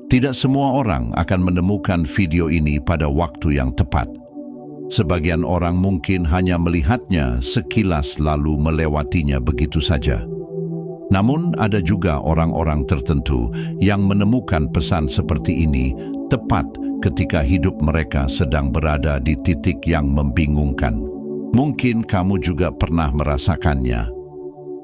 Tidak semua orang akan menemukan video ini pada waktu yang tepat. Sebagian orang mungkin hanya melihatnya sekilas lalu melewatinya begitu saja. Namun ada juga orang-orang tertentu yang menemukan pesan seperti ini tepat ketika hidup mereka sedang berada di titik yang membingungkan. Mungkin kamu juga pernah merasakannya.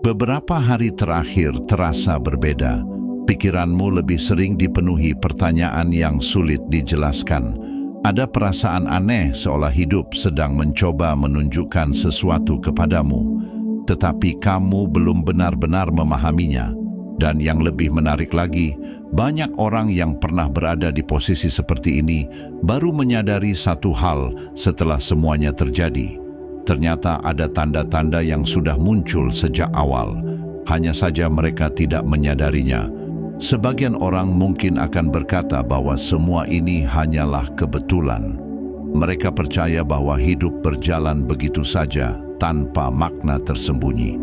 Beberapa hari terakhir terasa berbeda. Pikiranmu lebih sering dipenuhi pertanyaan yang sulit dijelaskan. Ada perasaan aneh seolah hidup sedang mencoba menunjukkan sesuatu kepadamu, tetapi kamu belum benar-benar memahaminya. Dan yang lebih menarik lagi, banyak orang yang pernah berada di posisi seperti ini baru menyadari satu hal setelah semuanya terjadi. Ternyata ada tanda-tanda yang sudah muncul sejak awal, hanya saja mereka tidak menyadarinya. Sebagian orang mungkin akan berkata bahwa semua ini hanyalah kebetulan. Mereka percaya bahwa hidup berjalan begitu saja tanpa makna tersembunyi.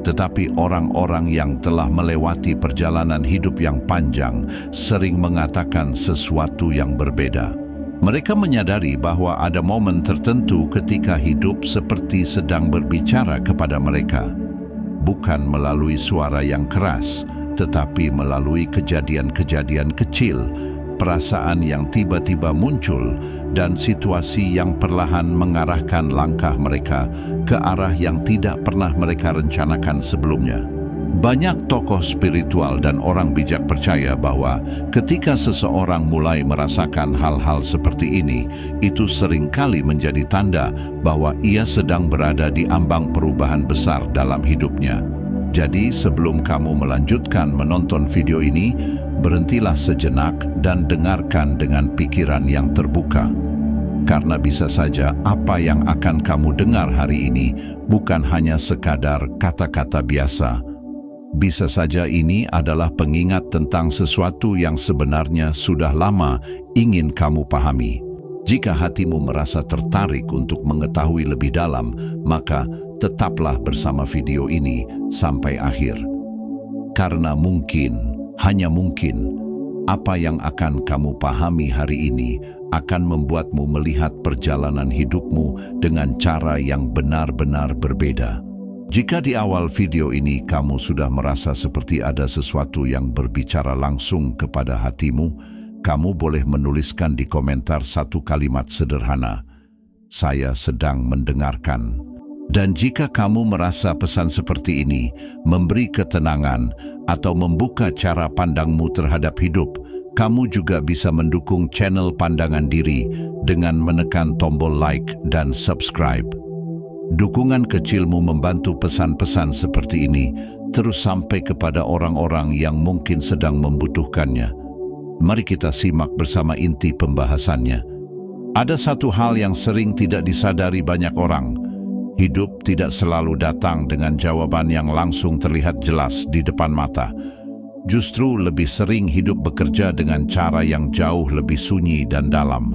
Tetapi orang-orang yang telah melewati perjalanan hidup yang panjang sering mengatakan sesuatu yang berbeda. Mereka menyadari bahwa ada momen tertentu ketika hidup seperti sedang berbicara kepada mereka, bukan melalui suara yang keras, tetapi melalui kejadian-kejadian kecil, perasaan yang tiba-tiba muncul, dan situasi yang perlahan mengarahkan langkah mereka ke arah yang tidak pernah mereka rencanakan sebelumnya. Banyak tokoh spiritual dan orang bijak percaya bahwa ketika seseorang mulai merasakan hal-hal seperti ini, itu seringkali menjadi tanda bahwa ia sedang berada di ambang perubahan besar dalam hidupnya. Jadi sebelum kamu melanjutkan menonton video ini, berhentilah sejenak dan dengarkan dengan pikiran yang terbuka. Karena bisa saja apa yang akan kamu dengar hari ini bukan hanya sekadar kata-kata biasa. Bisa saja ini adalah pengingat tentang sesuatu yang sebenarnya sudah lama ingin kamu pahami. Jika hatimu merasa tertarik untuk mengetahui lebih dalam, maka tetaplah bersama video ini sampai akhir. Karena mungkin, hanya mungkin, apa yang akan kamu pahami hari ini akan membuatmu melihat perjalanan hidupmu dengan cara yang benar-benar berbeda. Jika di awal video ini kamu sudah merasa seperti ada sesuatu yang berbicara langsung kepada hatimu, kamu boleh menuliskan di komentar satu kalimat sederhana, "Saya sedang mendengarkan." Dan jika kamu merasa pesan seperti ini memberi ketenangan atau membuka cara pandangmu terhadap hidup, kamu juga bisa mendukung channel Pandangan Diri dengan menekan tombol like dan subscribe. Dukungan kecilmu membantu pesan-pesan seperti ini terus sampai kepada orang-orang yang mungkin sedang membutuhkannya. Mari kita simak bersama inti pembahasannya. Ada satu hal yang sering tidak disadari banyak orang. Hidup tidak selalu datang dengan jawaban yang langsung terlihat jelas di depan mata. Justru lebih sering hidup bekerja dengan cara yang jauh lebih sunyi dan dalam.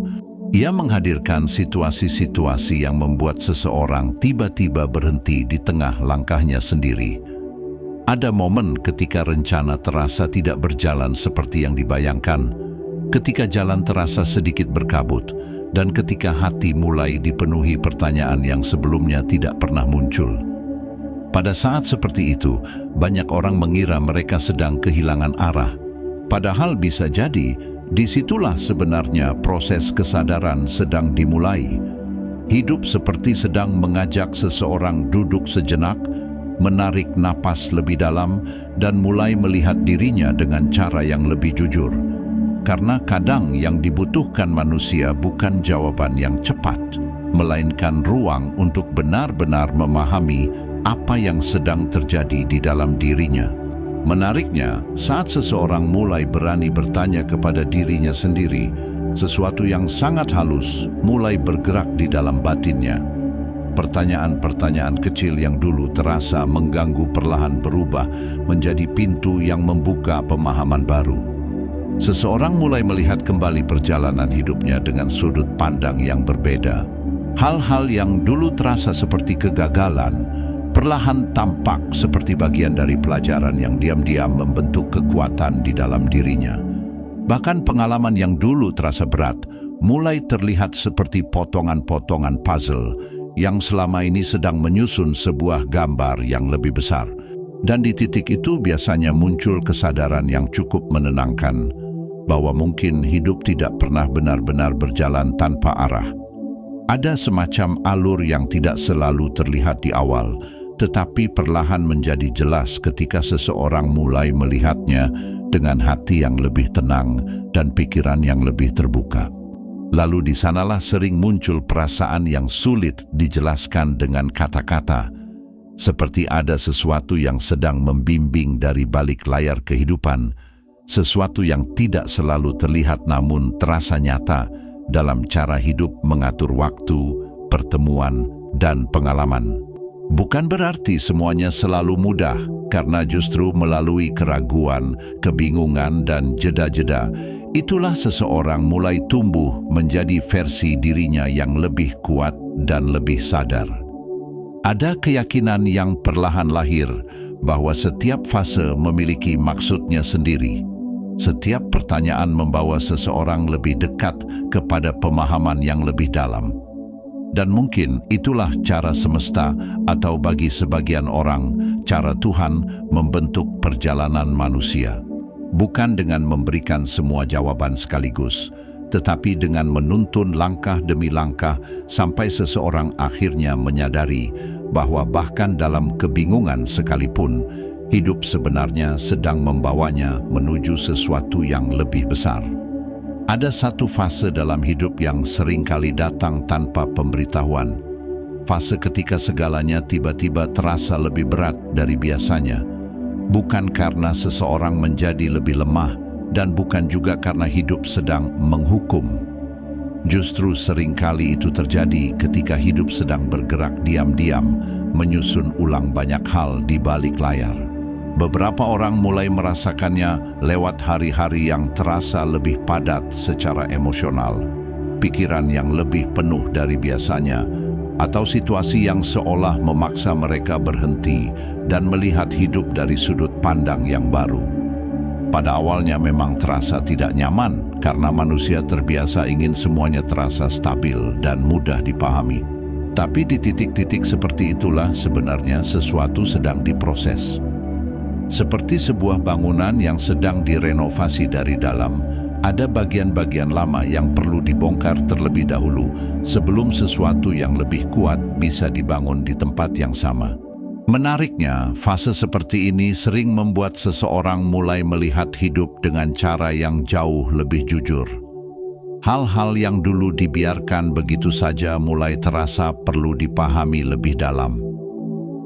Ia menghadirkan situasi-situasi yang membuat seseorang tiba-tiba berhenti di tengah langkahnya sendiri. Ada momen ketika rencana terasa tidak berjalan seperti yang dibayangkan, ketika jalan terasa sedikit berkabut, dan ketika hati mulai dipenuhi pertanyaan yang sebelumnya tidak pernah muncul. Pada saat seperti itu, banyak orang mengira mereka sedang kehilangan arah. Padahal bisa jadi, disitulah sebenarnya proses kesadaran sedang dimulai. Hidup seperti sedang mengajak seseorang duduk sejenak, menarik napas lebih dalam, dan mulai melihat dirinya dengan cara yang lebih jujur. Karena kadang yang dibutuhkan manusia bukan jawaban yang cepat, melainkan ruang untuk benar-benar memahami apa yang sedang terjadi di dalam dirinya. Menariknya, saat seseorang mulai berani bertanya kepada dirinya sendiri, sesuatu yang sangat halus mulai bergerak di dalam batinnya. Pertanyaan-pertanyaan kecil yang dulu terasa mengganggu perlahan berubah menjadi pintu yang membuka pemahaman baru. Seseorang mulai melihat kembali perjalanan hidupnya dengan sudut pandang yang berbeda. Hal-hal yang dulu terasa seperti kegagalan, perlahan tampak seperti bagian dari pelajaran yang diam-diam membentuk kekuatan di dalam dirinya. Bahkan pengalaman yang dulu terasa berat mulai terlihat seperti potongan-potongan puzzle yang selama ini sedang menyusun sebuah gambar yang lebih besar. Dan di titik itu biasanya muncul kesadaran yang cukup menenangkan bahwa mungkin hidup tidak pernah benar-benar berjalan tanpa arah. Ada semacam alur yang tidak selalu terlihat di awal, tetapi perlahan menjadi jelas ketika seseorang mulai melihatnya dengan hati yang lebih tenang dan pikiran yang lebih terbuka. Lalu di sanalah sering muncul perasaan yang sulit dijelaskan dengan kata-kata, seperti ada sesuatu yang sedang membimbing dari balik layar kehidupan, sesuatu yang tidak selalu terlihat namun terasa nyata dalam cara hidup mengatur waktu, pertemuan, dan pengalaman. Bukan berarti semuanya selalu mudah, karena justru melalui keraguan, kebingungan, dan jeda-jeda, itulah seseorang mulai tumbuh menjadi versi dirinya yang lebih kuat dan lebih sadar. Ada keyakinan yang perlahan lahir bahwa setiap fase memiliki maksudnya sendiri. Setiap pertanyaan membawa seseorang lebih dekat kepada pemahaman yang lebih dalam. Dan mungkin itulah cara semesta, atau bagi sebagian orang, cara Tuhan membentuk perjalanan manusia. Bukan dengan memberikan semua jawaban sekaligus, tetapi dengan menuntun langkah demi langkah sampai seseorang akhirnya menyadari bahwa bahkan dalam kebingungan sekalipun, hidup sebenarnya sedang membawanya menuju sesuatu yang lebih besar. Ada satu fase dalam hidup yang seringkali datang tanpa pemberitahuan. Fase ketika segalanya tiba-tiba terasa lebih berat dari biasanya. Bukan karena seseorang menjadi lebih lemah, dan bukan juga karena hidup sedang menghukum. Justru seringkali itu terjadi ketika hidup sedang bergerak diam-diam, menyusun ulang banyak hal di balik layar. Beberapa orang mulai merasakannya lewat hari-hari yang terasa lebih padat secara emosional, pikiran yang lebih penuh dari biasanya, atau situasi yang seolah memaksa mereka berhenti dan melihat hidup dari sudut pandang yang baru. Pada awalnya memang terasa tidak nyaman karena manusia terbiasa ingin semuanya terasa stabil dan mudah dipahami. Tapi di titik-titik seperti itulah sebenarnya sesuatu sedang diproses. Seperti sebuah bangunan yang sedang direnovasi dari dalam, ada bagian-bagian lama yang perlu dibongkar terlebih dahulu sebelum sesuatu yang lebih kuat bisa dibangun di tempat yang sama. Menariknya, fase seperti ini sering membuat seseorang mulai melihat hidup dengan cara yang jauh lebih jujur. Hal-hal yang dulu dibiarkan begitu saja mulai terasa perlu dipahami lebih dalam.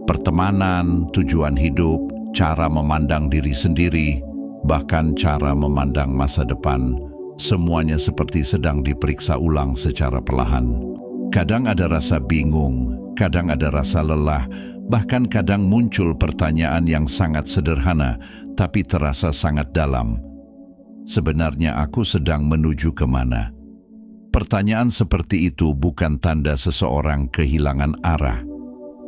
Pertemanan, tujuan hidup, cara memandang diri sendiri, bahkan cara memandang masa depan, semuanya seperti sedang diperiksa ulang secara perlahan. Kadang ada rasa bingung, kadang ada rasa lelah, bahkan kadang muncul pertanyaan yang sangat sederhana, tapi terasa sangat dalam. Sebenarnya aku sedang menuju kemana? Pertanyaan seperti itu bukan tanda seseorang kehilangan arah.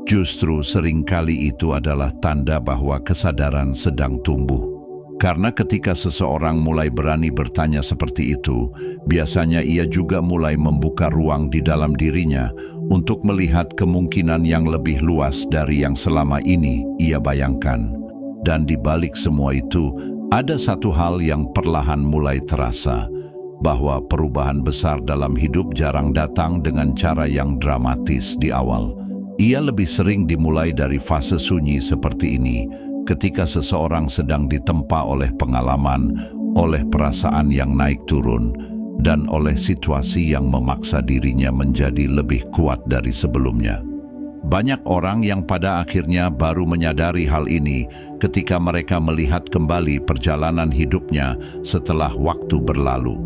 Justru seringkali itu adalah tanda bahwa kesadaran sedang tumbuh. Karena ketika seseorang mulai berani bertanya seperti itu, biasanya ia juga mulai membuka ruang di dalam dirinya untuk melihat kemungkinan yang lebih luas dari yang selama ini ia bayangkan. Dan di balik semua itu, ada satu hal yang perlahan mulai terasa, bahwa perubahan besar dalam hidup jarang datang dengan cara yang dramatis di awal. Ia lebih sering dimulai dari fase sunyi seperti ini, ketika seseorang sedang ditempa oleh pengalaman, oleh perasaan yang naik turun, dan oleh situasi yang memaksa dirinya menjadi lebih kuat dari sebelumnya. Banyak orang yang pada akhirnya baru menyadari hal ini ketika mereka melihat kembali perjalanan hidupnya setelah waktu berlalu.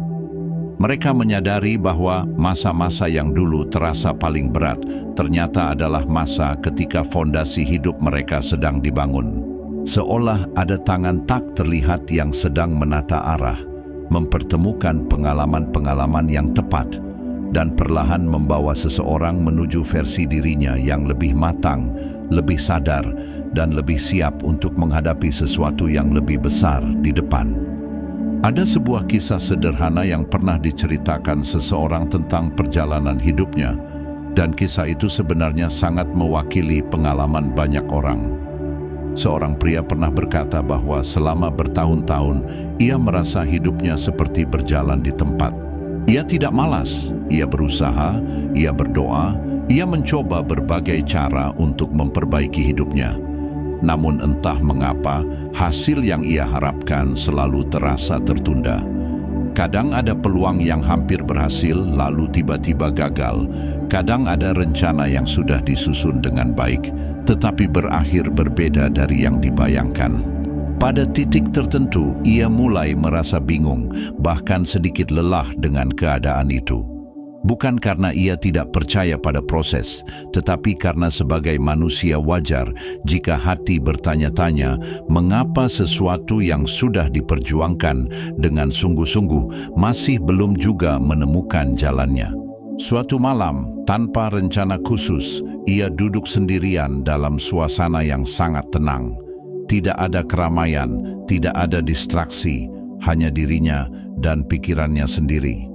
Mereka menyadari bahwa masa-masa yang dulu terasa paling berat ternyata adalah masa ketika fondasi hidup mereka sedang dibangun. Seolah ada tangan tak terlihat yang sedang menata arah, mempertemukan pengalaman-pengalaman yang tepat, dan perlahan membawa seseorang menuju versi dirinya yang lebih matang, lebih sadar, dan lebih siap untuk menghadapi sesuatu yang lebih besar di depan. Ada sebuah kisah sederhana yang pernah diceritakan seseorang tentang perjalanan hidupnya, dan kisah itu sebenarnya sangat mewakili pengalaman banyak orang. Seorang pria pernah berkata bahwa selama bertahun-tahun ia merasa hidupnya seperti berjalan di tempat. Ia tidak malas, ia berusaha, ia berdoa, ia mencoba berbagai cara untuk memperbaiki hidupnya. Namun entah mengapa, hasil yang ia harapkan selalu terasa tertunda. Kadang ada peluang yang hampir berhasil, lalu tiba-tiba gagal. Kadang ada rencana yang sudah disusun dengan baik, tetapi berakhir berbeda dari yang dibayangkan. Pada titik tertentu, ia mulai merasa bingung, bahkan sedikit lelah dengan keadaan itu. Bukan karena ia tidak percaya pada proses, tetapi karena sebagai manusia wajar jika hati bertanya-tanya mengapa sesuatu yang sudah diperjuangkan dengan sungguh-sungguh masih belum juga menemukan jalannya. Suatu malam, tanpa rencana khusus, ia duduk sendirian dalam suasana yang sangat tenang. Tidak ada keramaian, tidak ada distraksi, hanya dirinya dan pikirannya sendiri.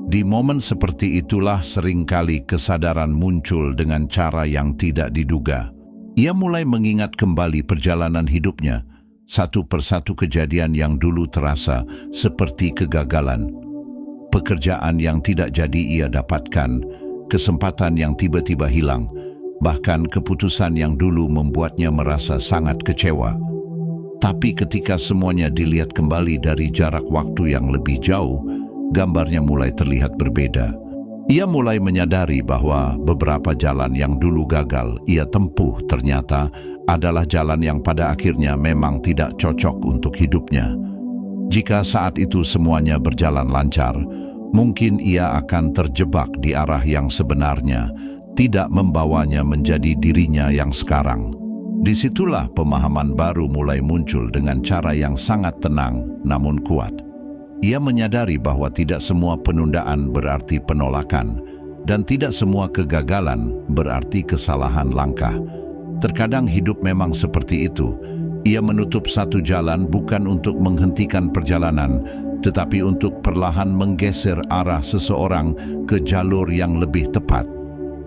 Di momen seperti itulah seringkali kesadaran muncul dengan cara yang tidak diduga. Ia mulai mengingat kembali perjalanan hidupnya, satu persatu kejadian yang dulu terasa seperti kegagalan. Pekerjaan yang tidak jadi ia dapatkan, kesempatan yang tiba-tiba hilang, bahkan keputusan yang dulu membuatnya merasa sangat kecewa. Tapi ketika semuanya dilihat kembali dari jarak waktu yang lebih jauh, gambarnya mulai terlihat berbeda. Ia mulai menyadari bahwa beberapa jalan yang dulu gagal ia tempuh ternyata adalah jalan yang pada akhirnya memang tidak cocok untuk hidupnya. Jika saat itu semuanya berjalan lancar, mungkin ia akan terjebak di arah yang sebenarnya, tidak membawanya menjadi dirinya yang sekarang. Disitulah pemahaman baru mulai muncul dengan cara yang sangat tenang namun kuat. Ia menyadari bahwa tidak semua penundaan berarti penolakan, dan tidak semua kegagalan berarti kesalahan langkah. Terkadang hidup memang seperti itu. Ia menutup satu jalan bukan untuk menghentikan perjalanan, tetapi untuk perlahan menggeser arah seseorang ke jalur yang lebih tepat.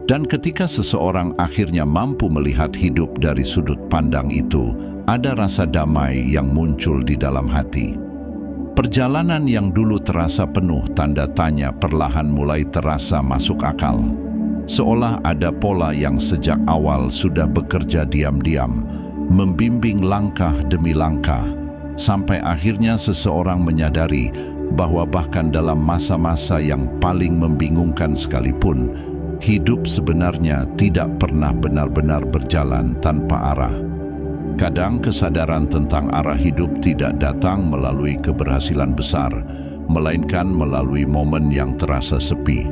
Dan ketika seseorang akhirnya mampu melihat hidup dari sudut pandang itu, ada rasa damai yang muncul di dalam hati. Perjalanan yang dulu terasa penuh tanda tanya perlahan mulai terasa masuk akal. Seolah ada pola yang sejak awal sudah bekerja diam-diam, membimbing langkah demi langkah, sampai akhirnya seseorang menyadari bahwa bahkan dalam masa-masa yang paling membingungkan sekalipun, hidup sebenarnya tidak pernah benar-benar berjalan tanpa arah. Kadang kesadaran tentang arah hidup tidak datang melalui keberhasilan besar, melainkan melalui momen yang terasa sepi.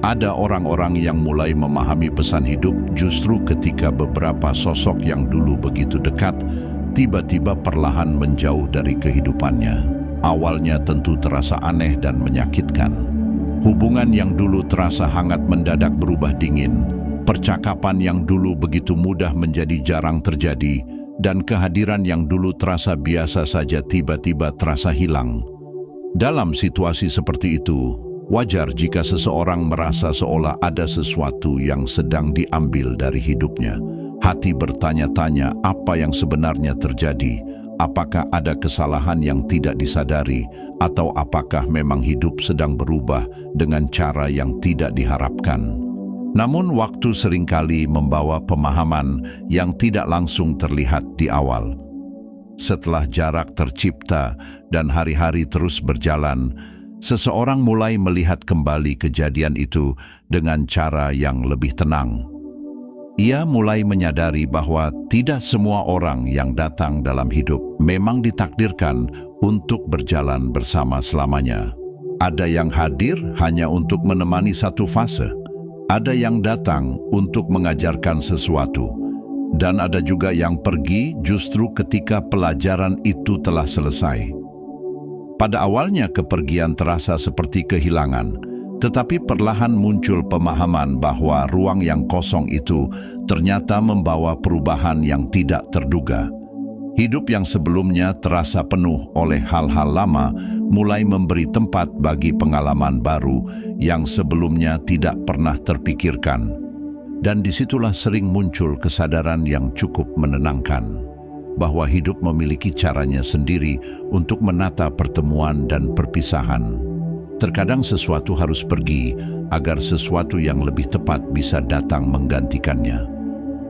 Ada orang-orang yang mulai memahami pesan hidup justru ketika beberapa sosok yang dulu begitu dekat, tiba-tiba perlahan menjauh dari kehidupannya. Awalnya tentu terasa aneh dan menyakitkan. Hubungan yang dulu terasa hangat mendadak berubah dingin. Percakapan yang dulu begitu mudah menjadi jarang terjadi, dan kehadiran yang dulu terasa biasa saja tiba-tiba terasa hilang. Dalam situasi seperti itu, wajar jika seseorang merasa seolah ada sesuatu yang sedang diambil dari hidupnya. Hati bertanya-tanya apa yang sebenarnya terjadi. Apakah ada kesalahan yang tidak disadari, atau apakah memang hidup sedang berubah dengan cara yang tidak diharapkan? Namun waktu seringkali membawa pemahaman yang tidak langsung terlihat di awal. Setelah jarak tercipta dan hari-hari terus berjalan, seseorang mulai melihat kembali kejadian itu dengan cara yang lebih tenang. Ia mulai menyadari bahwa tidak semua orang yang datang dalam hidup memang ditakdirkan untuk berjalan bersama selamanya. Ada yang hadir hanya untuk menemani satu fase. Ada yang datang untuk mengajarkan sesuatu, dan ada juga yang pergi justru ketika pelajaran itu telah selesai. Pada awalnya kepergian terasa seperti kehilangan, tetapi perlahan muncul pemahaman bahwa ruang yang kosong itu ternyata membawa perubahan yang tidak terduga. Hidup yang sebelumnya terasa penuh oleh hal-hal lama, mulai memberi tempat bagi pengalaman baru yang sebelumnya tidak pernah terpikirkan. Dan disitulah sering muncul kesadaran yang cukup menenangkan, bahwa hidup memiliki caranya sendiri untuk menata pertemuan dan perpisahan. Terkadang sesuatu harus pergi agar sesuatu yang lebih tepat bisa datang menggantikannya.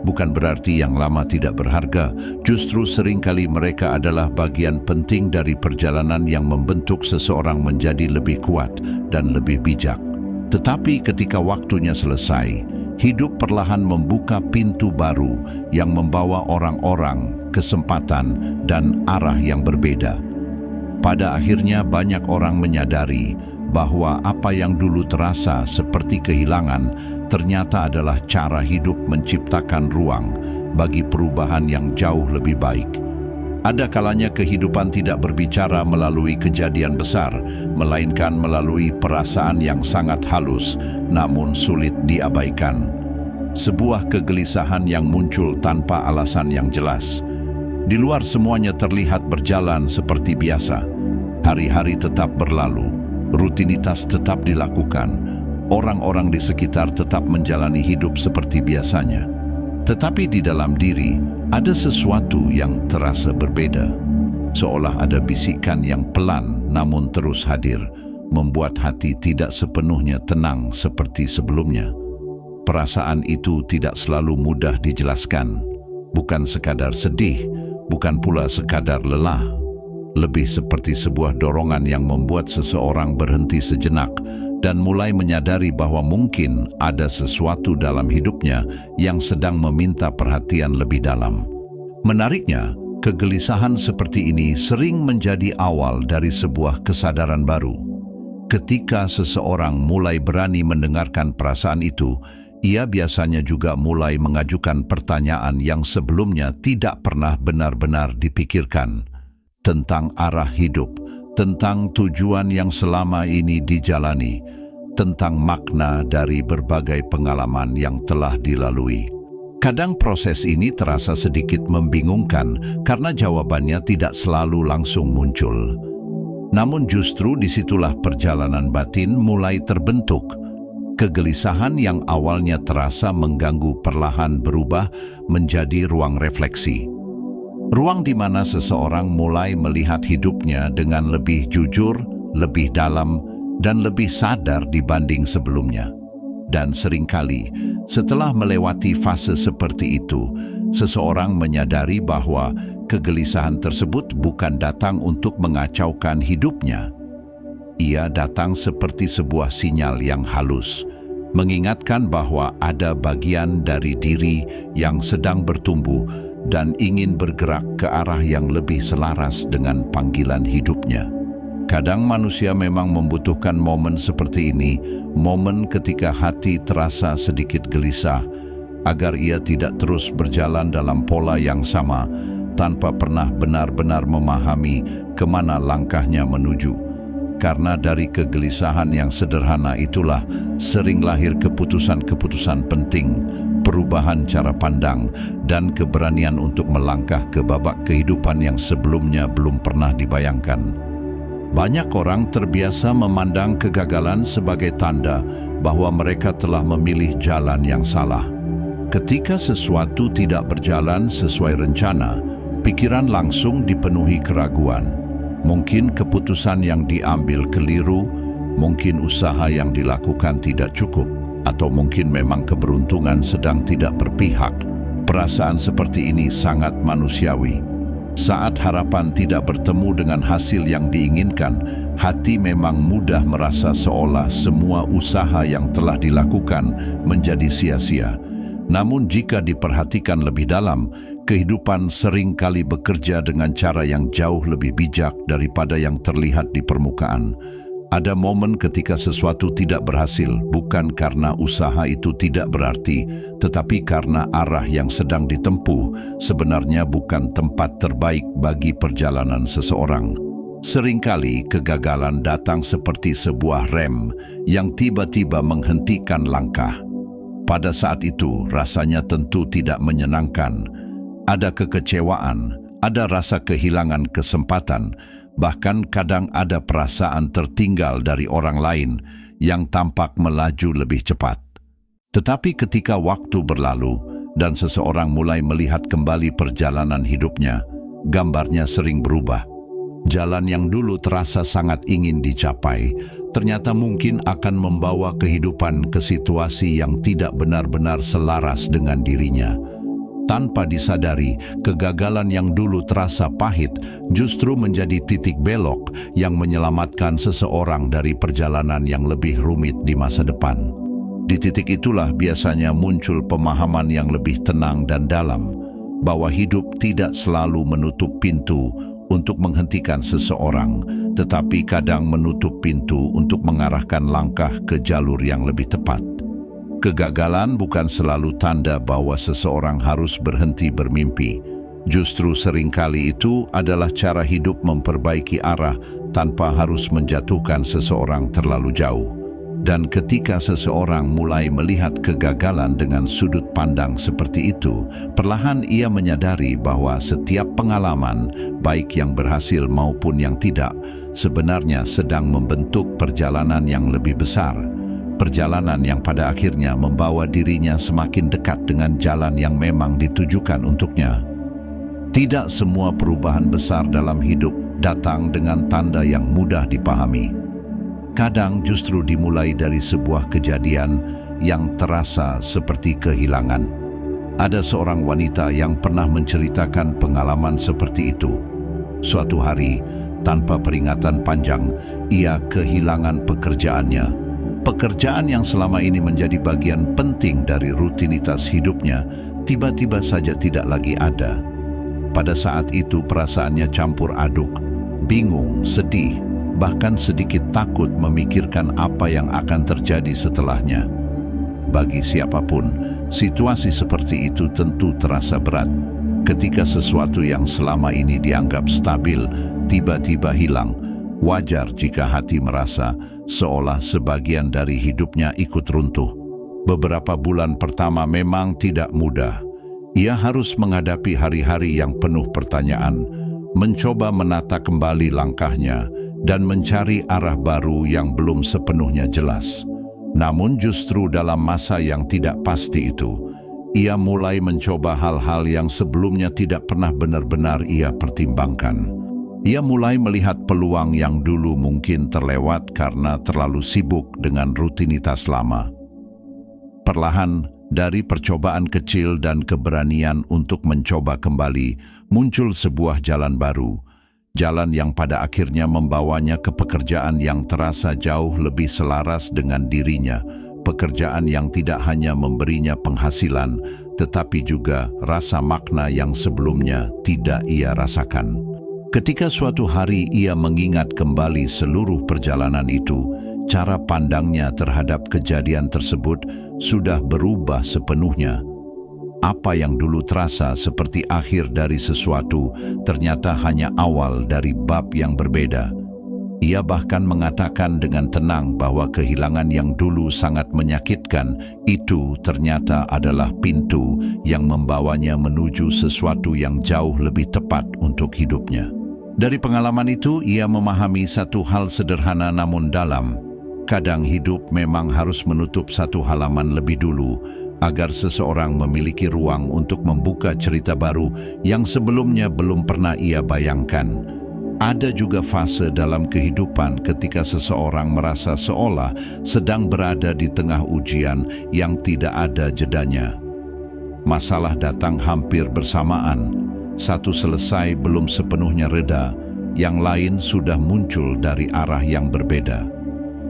Bukan berarti yang lama tidak berharga, justru seringkali mereka adalah bagian penting dari perjalanan yang membentuk seseorang menjadi lebih kuat dan lebih bijak. Tetapi ketika waktunya selesai, hidup perlahan membuka pintu baru yang membawa orang-orang, kesempatan, dan arah yang berbeda. Pada akhirnya banyak orang menyadari bahwa apa yang dulu terasa seperti kehilangan ternyata adalah cara hidup menciptakan ruang bagi perubahan yang jauh lebih baik. Ada kalanya kehidupan tidak berbicara melalui kejadian besar, melainkan melalui perasaan yang sangat halus namun sulit diabaikan. Sebuah kegelisahan yang muncul tanpa alasan yang jelas. Di luar semuanya terlihat berjalan seperti biasa. Hari-hari tetap berlalu, rutinitas tetap dilakukan, orang-orang di sekitar tetap menjalani hidup seperti biasanya. Tetapi di dalam diri ada sesuatu yang terasa berbeda. Seolah ada bisikan yang pelan namun terus hadir, membuat hati tidak sepenuhnya tenang seperti sebelumnya. Perasaan itu tidak selalu mudah dijelaskan. Bukan sekadar sedih, bukan pula sekadar lelah. Lebih seperti sebuah dorongan yang membuat seseorang berhenti sejenak dan mulai menyadari bahwa mungkin ada sesuatu dalam hidupnya yang sedang meminta perhatian lebih dalam. Menariknya, kegelisahan seperti ini sering menjadi awal dari sebuah kesadaran baru. Ketika seseorang mulai berani mendengarkan perasaan itu, ia biasanya juga mulai mengajukan pertanyaan yang sebelumnya tidak pernah benar-benar dipikirkan. Tentang arah hidup, tentang tujuan yang selama ini dijalani, tentang makna dari berbagai pengalaman yang telah dilalui. Kadang proses ini terasa sedikit membingungkan karena jawabannya tidak selalu langsung muncul. Namun justru disitulah perjalanan batin mulai terbentuk. Kegelisahan yang awalnya terasa mengganggu perlahan berubah menjadi ruang refleksi. Ruang di mana seseorang mulai melihat hidupnya dengan lebih jujur, lebih dalam, dan lebih sadar dibanding sebelumnya. Dan seringkali, setelah melewati fase seperti itu, seseorang menyadari bahwa kegelisahan tersebut bukan datang untuk mengacaukan hidupnya. Ia datang seperti sebuah sinyal yang halus, mengingatkan bahwa ada bagian dari diri yang sedang bertumbuh dan ingin bergerak ke arah yang lebih selaras dengan panggilan hidupnya. Kadang manusia memang membutuhkan momen seperti ini, momen ketika hati terasa sedikit gelisah, agar ia tidak terus berjalan dalam pola yang sama, tanpa pernah benar-benar memahami kemana langkahnya menuju. Karena dari kegelisahan yang sederhana itulah sering lahir keputusan-keputusan penting, perubahan cara pandang, dan keberanian untuk melangkah ke babak kehidupan yang sebelumnya belum pernah dibayangkan. Banyak orang terbiasa memandang kegagalan sebagai tanda bahwa mereka telah memilih jalan yang salah. Ketika sesuatu tidak berjalan sesuai rencana, pikiran langsung dipenuhi keraguan. Mungkin keputusan yang diambil keliru, mungkin usaha yang dilakukan tidak cukup, atau mungkin memang keberuntungan sedang tidak berpihak. Perasaan seperti ini sangat manusiawi. Saat harapan tidak bertemu dengan hasil yang diinginkan, hati memang mudah merasa seolah semua usaha yang telah dilakukan menjadi sia-sia. Namun jika diperhatikan lebih dalam, kehidupan sering kali bekerja dengan cara yang jauh lebih bijak daripada yang terlihat di permukaan. Ada momen ketika sesuatu tidak berhasil, bukan karena usaha itu tidak berarti, tetapi karena arah yang sedang ditempuh sebenarnya bukan tempat terbaik bagi perjalanan seseorang. Seringkali kegagalan datang seperti sebuah rem yang tiba-tiba menghentikan langkah. Pada saat itu rasanya tentu tidak menyenangkan. Ada kekecewaan, ada rasa kehilangan kesempatan, Bahkan kadang ada perasaan tertinggal dari orang lain yang tampak melaju lebih cepat. Tetapi ketika waktu berlalu dan seseorang mulai melihat kembali perjalanan hidupnya, gambarnya sering berubah. Jalan yang dulu terasa sangat ingin dicapai, ternyata mungkin akan membawa kehidupan ke situasi yang tidak benar-benar selaras dengan dirinya. Tanpa disadari, kegagalan yang dulu terasa pahit justru menjadi titik belok yang menyelamatkan seseorang dari perjalanan yang lebih rumit di masa depan. Di titik itulah biasanya muncul pemahaman yang lebih tenang dan dalam, bahwa hidup tidak selalu menutup pintu untuk menghentikan seseorang, tetapi kadang menutup pintu untuk mengarahkan langkah ke jalur yang lebih tepat. Kegagalan bukan selalu tanda bahwa seseorang harus berhenti bermimpi. Justru seringkali itu adalah cara hidup memperbaiki arah tanpa harus menjatuhkan seseorang terlalu jauh. Dan ketika seseorang mulai melihat kegagalan dengan sudut pandang seperti itu, perlahan ia menyadari bahwa setiap pengalaman, baik yang berhasil maupun yang tidak, sebenarnya sedang membentuk perjalanan yang lebih besar. Perjalanan yang pada akhirnya membawa dirinya semakin dekat dengan jalan yang memang ditujukan untuknya. Tidak semua perubahan besar dalam hidup datang dengan tanda yang mudah dipahami. Kadang justru dimulai dari sebuah kejadian yang terasa seperti kehilangan. Ada seorang wanita yang pernah menceritakan pengalaman seperti itu. Suatu hari, tanpa peringatan panjang, ia kehilangan pekerjaannya. Pekerjaan yang selama ini menjadi bagian penting dari rutinitas hidupnya, tiba-tiba saja tidak lagi ada. Pada saat itu perasaannya campur aduk, bingung, sedih, bahkan sedikit takut memikirkan apa yang akan terjadi setelahnya. Bagi siapapun, situasi seperti itu tentu terasa berat. Ketika sesuatu yang selama ini dianggap stabil, tiba-tiba hilang, wajar jika hati merasa seolah sebagian dari hidupnya ikut runtuh. Beberapa bulan pertama memang tidak mudah. Ia harus menghadapi hari-hari yang penuh pertanyaan, mencoba menata kembali langkahnya, dan mencari arah baru yang belum sepenuhnya jelas. Namun justru dalam masa yang tidak pasti itu, ia mulai mencoba hal-hal yang sebelumnya tidak pernah benar-benar ia pertimbangkan. Ia mulai melihat peluang yang dulu mungkin terlewat karena terlalu sibuk dengan rutinitas lama. Perlahan, dari percobaan kecil dan keberanian untuk mencoba kembali, muncul sebuah jalan baru. Jalan yang pada akhirnya membawanya ke pekerjaan yang terasa jauh lebih selaras dengan dirinya. Pekerjaan yang tidak hanya memberinya penghasilan, tetapi juga rasa makna yang sebelumnya tidak ia rasakan. Ketika suatu hari ia mengingat kembali seluruh perjalanan itu, cara pandangnya terhadap kejadian tersebut sudah berubah sepenuhnya. Apa yang dulu terasa seperti akhir dari sesuatu, ternyata hanya awal dari bab yang berbeda. Ia bahkan mengatakan dengan tenang bahwa kehilangan yang dulu sangat menyakitkan itu ternyata adalah pintu yang membawanya menuju sesuatu yang jauh lebih tepat untuk hidupnya. Dari pengalaman itu, ia memahami satu hal sederhana namun dalam. Kadang hidup memang harus menutup satu halaman lebih dulu, agar seseorang memiliki ruang untuk membuka cerita baru yang sebelumnya belum pernah ia bayangkan. Ada juga fase dalam kehidupan ketika seseorang merasa seolah sedang berada di tengah ujian yang tidak ada jedanya. Masalah datang hampir bersamaan. Satu selesai belum sepenuhnya reda, yang lain sudah muncul dari arah yang berbeda.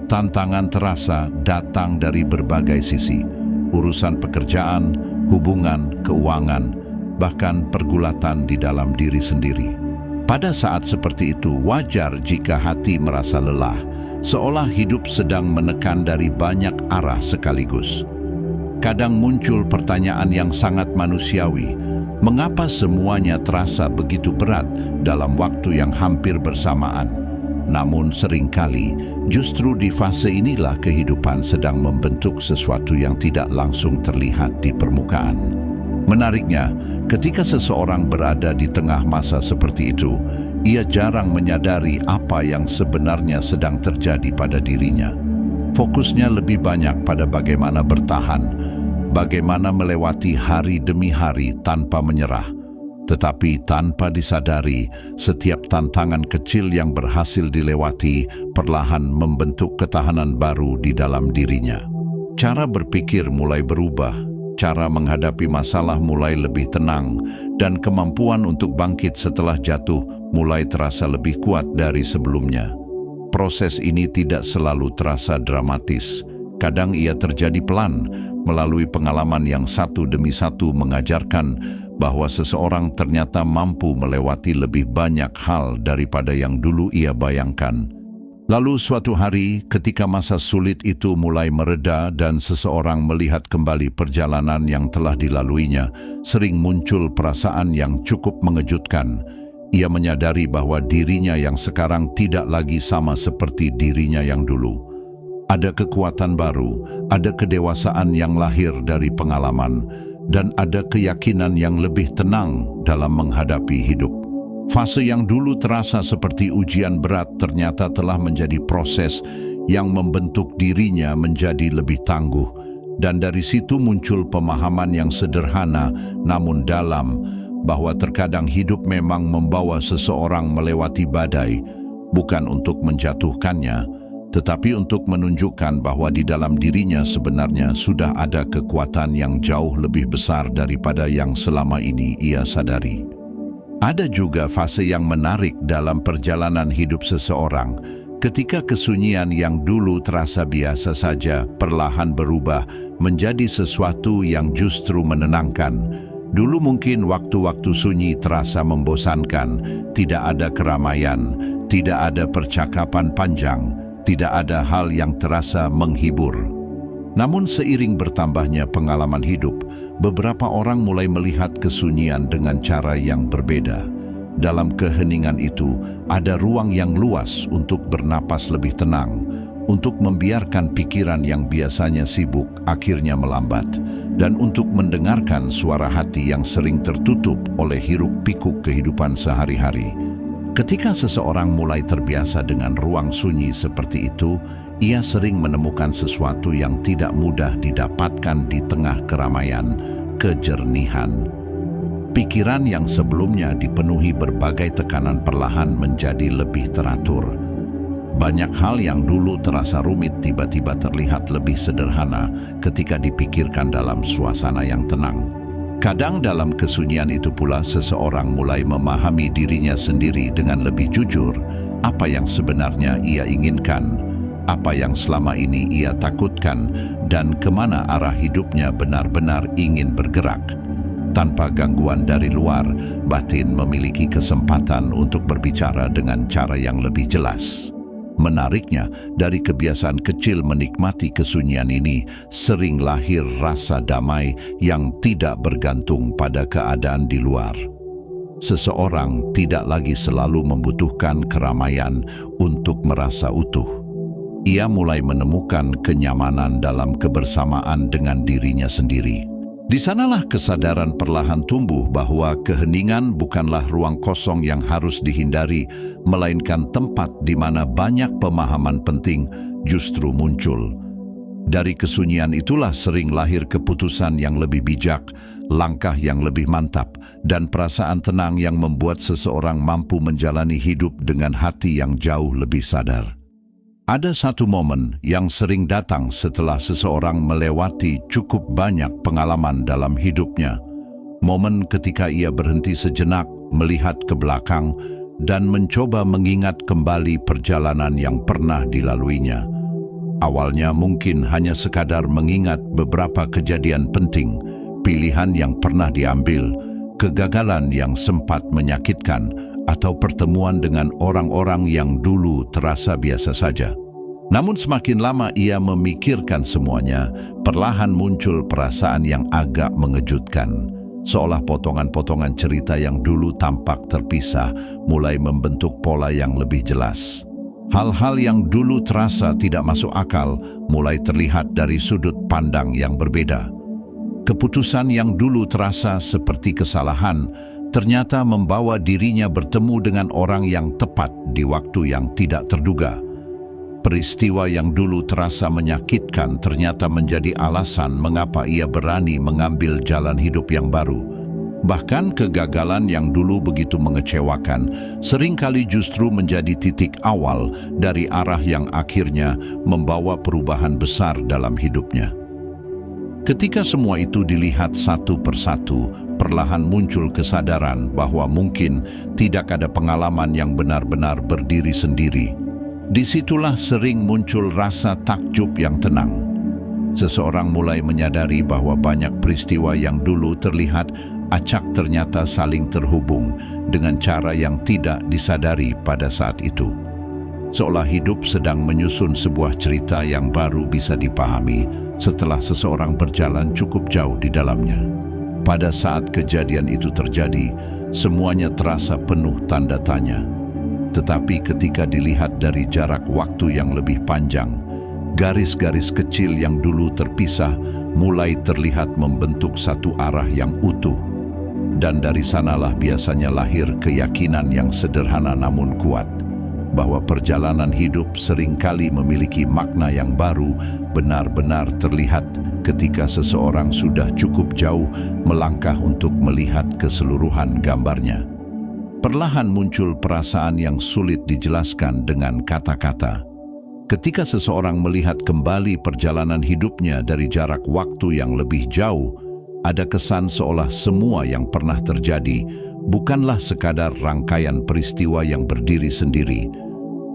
Tantangan terasa datang dari berbagai sisi. Urusan pekerjaan, hubungan, keuangan, bahkan pergulatan di dalam diri sendiri. Pada saat seperti itu, wajar jika hati merasa lelah, seolah hidup sedang menekan dari banyak arah sekaligus. Kadang muncul pertanyaan yang sangat manusiawi, mengapa semuanya terasa begitu berat dalam waktu yang hampir bersamaan? Namun seringkali, justru di fase inilah kehidupan sedang membentuk sesuatu yang tidak langsung terlihat di permukaan. Menariknya, ketika seseorang berada di tengah masa seperti itu, Ia jarang menyadari apa yang sebenarnya sedang terjadi pada dirinya. Fokusnya lebih banyak pada bagaimana bertahan, bagaimana melewati hari demi hari tanpa menyerah. Tetapi tanpa disadari, setiap tantangan kecil yang berhasil dilewati perlahan membentuk ketahanan baru di dalam dirinya. Cara berpikir mulai berubah, cara menghadapi masalah mulai lebih tenang, dan kemampuan untuk bangkit setelah jatuh mulai terasa lebih kuat dari sebelumnya. Proses ini tidak selalu terasa dramatis. Kadang ia terjadi pelan, melalui pengalaman yang satu demi satu mengajarkan bahwa seseorang ternyata mampu melewati lebih banyak hal daripada yang dulu ia bayangkan. Lalu suatu hari, ketika masa sulit itu mulai mereda dan seseorang melihat kembali perjalanan yang telah dilaluinya, sering muncul perasaan yang cukup mengejutkan. Ia menyadari bahwa dirinya yang sekarang tidak lagi sama seperti dirinya yang dulu. Ada kekuatan baru, ada kedewasaan yang lahir dari pengalaman, dan ada keyakinan yang lebih tenang dalam menghadapi hidup. Fase yang dulu terasa seperti ujian berat ternyata telah menjadi proses yang membentuk dirinya menjadi lebih tangguh. Dan dari situ muncul pemahaman yang sederhana namun dalam, bahwa terkadang hidup memang membawa seseorang melewati badai, bukan untuk menjatuhkannya, tetapi untuk menunjukkan bahwa di dalam dirinya sebenarnya sudah ada kekuatan yang jauh lebih besar daripada yang selama ini ia sadari. Ada juga fase yang menarik dalam perjalanan hidup seseorang, ketika kesunyian yang dulu terasa biasa saja perlahan berubah menjadi sesuatu yang justru menenangkan. Dulu mungkin waktu-waktu sunyi terasa membosankan, tidak ada keramaian, tidak ada percakapan panjang, tidak ada hal yang terasa menghibur. Namun seiring bertambahnya pengalaman hidup, beberapa orang mulai melihat kesunyian dengan cara yang berbeda. Dalam keheningan itu, ada ruang yang luas untuk bernapas lebih tenang, untuk membiarkan pikiran yang biasanya sibuk akhirnya melambat, dan untuk mendengarkan suara hati yang sering tertutup oleh hiruk-pikuk kehidupan sehari-hari. Ketika seseorang mulai terbiasa dengan ruang sunyi seperti itu, ia sering menemukan sesuatu yang tidak mudah didapatkan di tengah keramaian, kejernihan. Pikiran yang sebelumnya dipenuhi berbagai tekanan perlahan menjadi lebih teratur. Banyak hal yang dulu terasa rumit tiba-tiba terlihat lebih sederhana ketika dipikirkan dalam suasana yang tenang. Kadang dalam kesunyian itu pula seseorang mulai memahami dirinya sendiri dengan lebih jujur, apa yang sebenarnya ia inginkan, apa yang selama ini ia takutkan, dan kemana arah hidupnya benar-benar ingin bergerak. Tanpa gangguan dari luar, batin memiliki kesempatan untuk berbicara dengan cara yang lebih jelas. Menariknya, dari kebiasaan kecil menikmati kesunyian ini, sering lahir rasa damai yang tidak bergantung pada keadaan di luar. Seseorang tidak lagi selalu membutuhkan keramaian untuk merasa utuh. Ia mulai menemukan kenyamanan dalam kebersamaan dengan dirinya sendiri. Di sanalah kesadaran perlahan tumbuh bahwa keheningan bukanlah ruang kosong yang harus dihindari, melainkan tempat di mana banyak pemahaman penting justru muncul. Dari kesunyian itulah sering lahir keputusan yang lebih bijak, langkah yang lebih mantap, dan perasaan tenang yang membuat seseorang mampu menjalani hidup dengan hati yang jauh lebih sadar. Ada satu momen yang sering datang setelah seseorang melewati cukup banyak pengalaman dalam hidupnya. Momen ketika ia berhenti sejenak, melihat ke belakang, dan mencoba mengingat kembali perjalanan yang pernah dilaluinya. Awalnya mungkin hanya sekadar mengingat beberapa kejadian penting, pilihan yang pernah diambil, kegagalan yang sempat menyakitkan, atau pertemuan dengan orang-orang yang dulu terasa biasa saja. Namun semakin lama ia memikirkan semuanya, perlahan muncul perasaan yang agak mengejutkan. Seolah potongan-potongan cerita yang dulu tampak terpisah mulai membentuk pola yang lebih jelas. Hal-hal yang dulu terasa tidak masuk akal mulai terlihat dari sudut pandang yang berbeda. Keputusan yang dulu terasa seperti kesalahan ternyata membawa dirinya bertemu dengan orang yang tepat di waktu yang tidak terduga. Peristiwa yang dulu terasa menyakitkan ternyata menjadi alasan mengapa ia berani mengambil jalan hidup yang baru. Bahkan kegagalan yang dulu begitu mengecewakan seringkali justru menjadi titik awal dari arah yang akhirnya membawa perubahan besar dalam hidupnya. Ketika semua itu dilihat satu persatu, perlahan muncul kesadaran bahwa mungkin tidak ada pengalaman yang benar-benar berdiri sendiri. Disitulah sering muncul rasa takjub yang tenang. Seseorang mulai menyadari bahwa banyak peristiwa yang dulu terlihat acak ternyata saling terhubung dengan cara yang tidak disadari pada saat itu. Seolah hidup sedang menyusun sebuah cerita yang baru bisa dipahami setelah seseorang berjalan cukup jauh di dalamnya. Pada saat kejadian itu terjadi, semuanya terasa penuh tanda tanya. Tetapi ketika dilihat dari jarak waktu yang lebih panjang, garis-garis kecil yang dulu terpisah mulai terlihat membentuk satu arah yang utuh. Dan dari sanalah biasanya lahir keyakinan yang sederhana namun kuat, bahwa perjalanan hidup seringkali memiliki makna yang baru benar-benar terlihat ketika seseorang sudah cukup jauh melangkah untuk melihat keseluruhan gambarnya. Perlahan muncul perasaan yang sulit dijelaskan dengan kata-kata. Ketika seseorang melihat kembali perjalanan hidupnya dari jarak waktu yang lebih jauh, ada kesan seolah semua yang pernah terjadi bukanlah sekadar rangkaian peristiwa yang berdiri sendiri.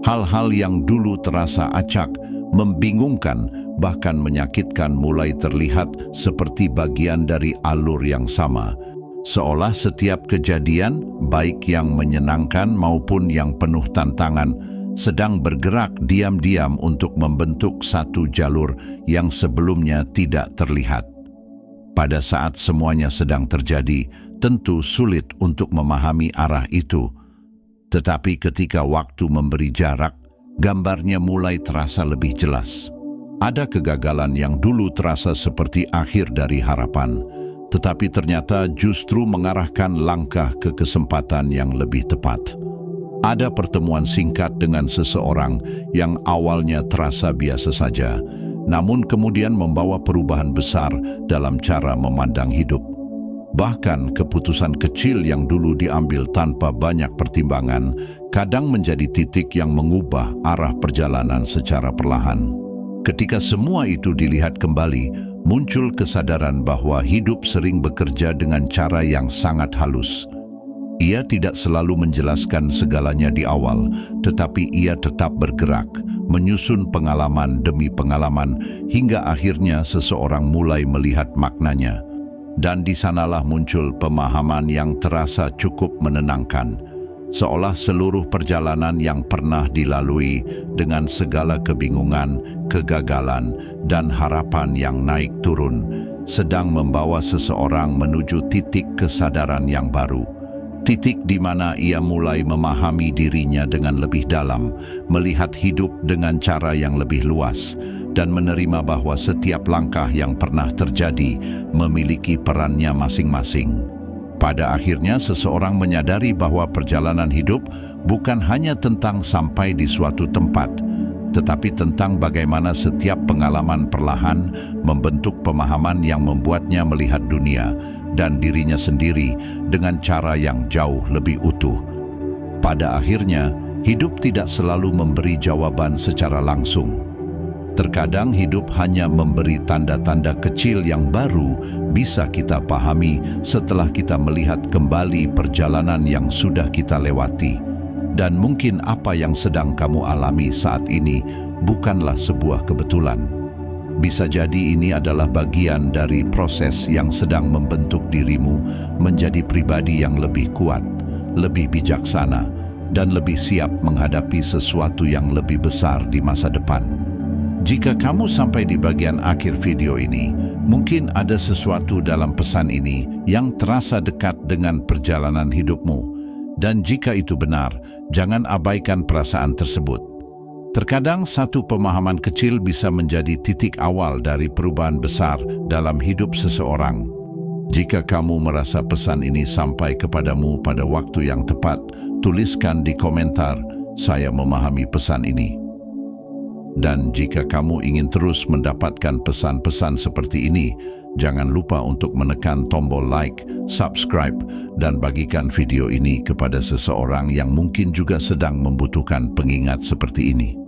Hal-hal yang dulu terasa acak, membingungkan, bahkan menyakitkan mulai terlihat seperti bagian dari alur yang sama. Seolah setiap kejadian, baik yang menyenangkan maupun yang penuh tantangan, sedang bergerak diam-diam untuk membentuk satu jalur yang sebelumnya tidak terlihat. Pada saat semuanya sedang terjadi, tentu sulit untuk memahami arah itu. Tetapi ketika waktu memberi jarak, gambarnya mulai terasa lebih jelas. Ada kegagalan yang dulu terasa seperti akhir dari harapan, tetapi ternyata justru mengarahkan langkah ke kesempatan yang lebih tepat. Ada pertemuan singkat dengan seseorang yang awalnya terasa biasa saja, namun kemudian membawa perubahan besar dalam cara memandang hidup. Bahkan keputusan kecil yang dulu diambil tanpa banyak pertimbangan, kadang menjadi titik yang mengubah arah perjalanan secara perlahan. Ketika semua itu dilihat kembali, muncul kesadaran bahwa hidup sering bekerja dengan cara yang sangat halus. Ia tidak selalu menjelaskan segalanya di awal, tetapi ia tetap bergerak, menyusun pengalaman demi pengalaman, hingga akhirnya seseorang mulai melihat maknanya. Dan di sanalah muncul pemahaman yang terasa cukup menenangkan, seolah seluruh perjalanan yang pernah dilalui dengan segala kebingungan, kegagalan, dan harapan yang naik turun, sedang membawa seseorang menuju titik kesadaran yang baru. Titik di mana ia mulai memahami dirinya dengan lebih dalam, melihat hidup dengan cara yang lebih luas, dan menerima bahwa setiap langkah yang pernah terjadi memiliki perannya masing-masing. Pada akhirnya seseorang menyadari bahwa perjalanan hidup bukan hanya tentang sampai di suatu tempat, tetapi tentang bagaimana setiap pengalaman perlahan membentuk pemahaman yang membuatnya melihat dunia dan dirinya sendiri dengan cara yang jauh lebih utuh. Pada akhirnya, hidup tidak selalu memberi jawaban secara langsung. Terkadang hidup hanya memberi tanda-tanda kecil yang baru bisa kita pahami setelah kita melihat kembali perjalanan yang sudah kita lewati. Dan mungkin apa yang sedang kamu alami saat ini bukanlah sebuah kebetulan. Bisa jadi ini adalah bagian dari proses yang sedang membentuk dirimu menjadi pribadi yang lebih kuat, lebih bijaksana, dan lebih siap menghadapi sesuatu yang lebih besar di masa depan. Jika kamu sampai di bagian akhir video ini, mungkin ada sesuatu dalam pesan ini yang terasa dekat dengan perjalanan hidupmu. Dan jika itu benar, jangan abaikan perasaan tersebut. Terkadang satu pemahaman kecil bisa menjadi titik awal dari perubahan besar dalam hidup seseorang. Jika kamu merasa pesan ini sampai kepadamu pada waktu yang tepat, tuliskan di komentar, "Saya memahami pesan ini." Dan jika kamu ingin terus mendapatkan pesan-pesan seperti ini, jangan lupa untuk menekan tombol like, subscribe, dan bagikan video ini kepada seseorang yang mungkin juga sedang membutuhkan pengingat seperti ini.